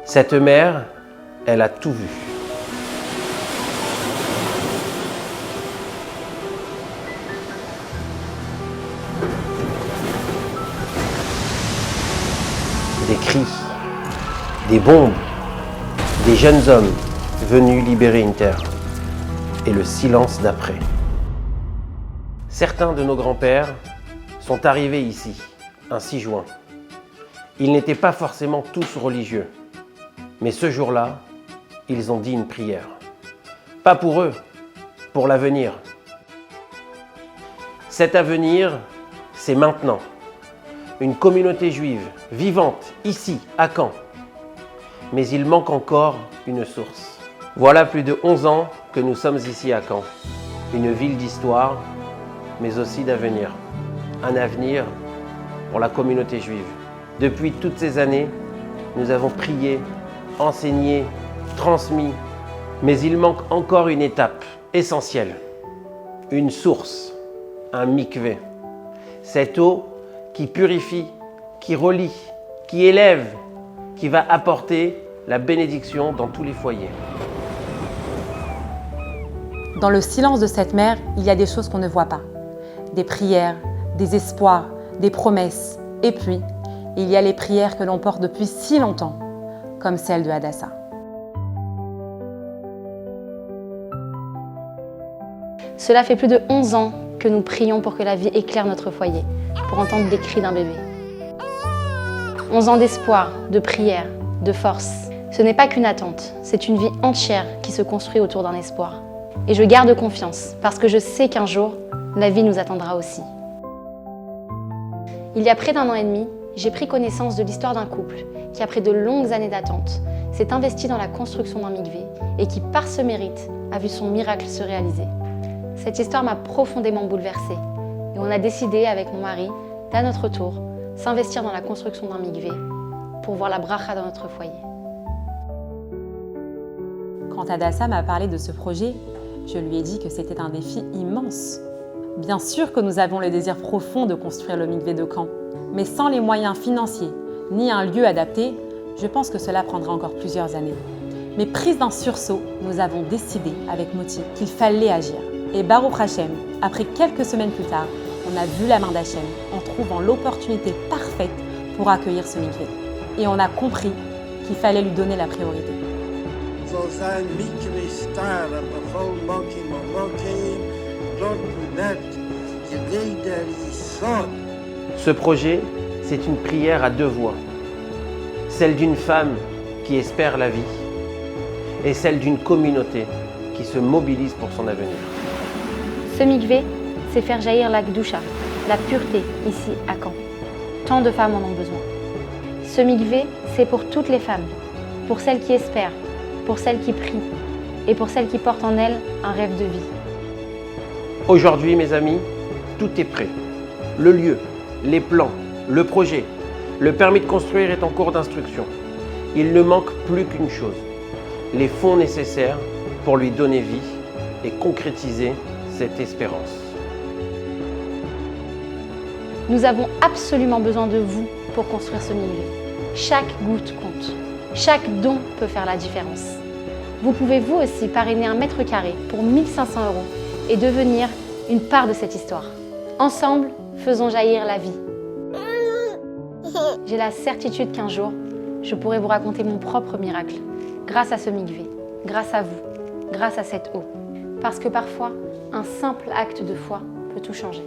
Cette mère, elle a tout vu. Des cris, des bombes, des jeunes hommes venus libérer une terre et le silence d'après. Certains de nos grands-pères sont arrivés ici, un 6 juin. Ils n'étaient pas forcément tous religieux, mais ce jour-là, ils ont dit une prière. Pas pour eux, pour l'avenir. Cet avenir, c'est maintenant. Une communauté juive vivante ici, à Caen. Mais il manque encore une source. Voilà plus de 11 ans que nous sommes ici à Caen. Une ville d'histoire, mais aussi d'avenir. Un avenir pour la communauté juive. Depuis toutes ces années, nous avons prié, enseigné, transmis. Mais il manque encore une étape essentielle. Une source, un mikvé. Cette eau qui purifie, qui relie, qui élève, qui va apporter la bénédiction dans tous les foyers. Dans le silence de cette mère, il y a des choses qu'on ne voit pas. Des prières, des espoirs, des promesses. Et puis, il y a les prières que l'on porte depuis si longtemps, comme celle de Hadassah. Cela fait plus de 11 ans que nous prions pour que la vie éclaire notre foyer, pour entendre les cris d'un bébé. 11 ans d'espoir, de prière, de force. Ce n'est pas qu'une attente, c'est une vie entière qui se construit autour d'un espoir. Et je garde confiance, parce que je sais qu'un jour, la vie nous attendra aussi. Il y a près d'1 an et demi, j'ai pris connaissance de l'histoire d'un couple qui, après de longues années d'attente, s'est investi dans la construction d'un mikvé et qui, par ce mérite, a vu son miracle se réaliser. Cette histoire m'a profondément bouleversée et on a décidé avec mon mari, d'à notre tour, s'investir dans la construction d'un mikvé pour voir la bracha dans notre foyer. Quand Hadassah m'a parlé de ce projet, je lui ai dit que c'était un défi immense. Bien sûr que nous avons le désir profond de construire le mikvé de Caen, mais sans les moyens financiers ni un lieu adapté, je pense que cela prendra encore plusieurs années. Mais prise d'un sursaut, nous avons décidé avec Moti qu'il fallait agir. Et Baruch Hashem, après quelques semaines plus tard, on a vu la main d'Hachem en trouvant l'opportunité parfaite pour accueillir ce mikvé. Et on a compris qu'il fallait lui donner la priorité. Ce projet, c'est une prière à 2 voix. Celle d'une femme qui espère la vie et celle d'une communauté qui se mobilise pour son avenir. Ce mikvé, c'est faire jaillir la Gdoucha, la pureté, ici à Caen. Tant de femmes en ont besoin. Ce mikvé, c'est pour toutes les femmes, pour celles qui espèrent, pour celles qui prient et pour celles qui portent en elles un rêve de vie. Aujourd'hui, mes amis, tout est prêt. Le lieu, les plans, le projet, le permis de construire est en cours d'instruction. Il ne manque plus qu'une chose, les fonds nécessaires pour lui donner vie et concrétiser cette espérance. Nous avons absolument besoin de vous pour construire ce mikvé. Chaque goutte compte. Chaque don peut faire la différence. Vous pouvez vous aussi parrainer 1 mètre carré pour 1 500 € et devenir une part de cette histoire. Ensemble, faisons jaillir la vie. J'ai la certitude qu'un jour, je pourrai vous raconter mon propre miracle, grâce à ce mikvé, grâce à vous, grâce à cette eau. Parce que parfois, un simple acte de foi peut tout changer.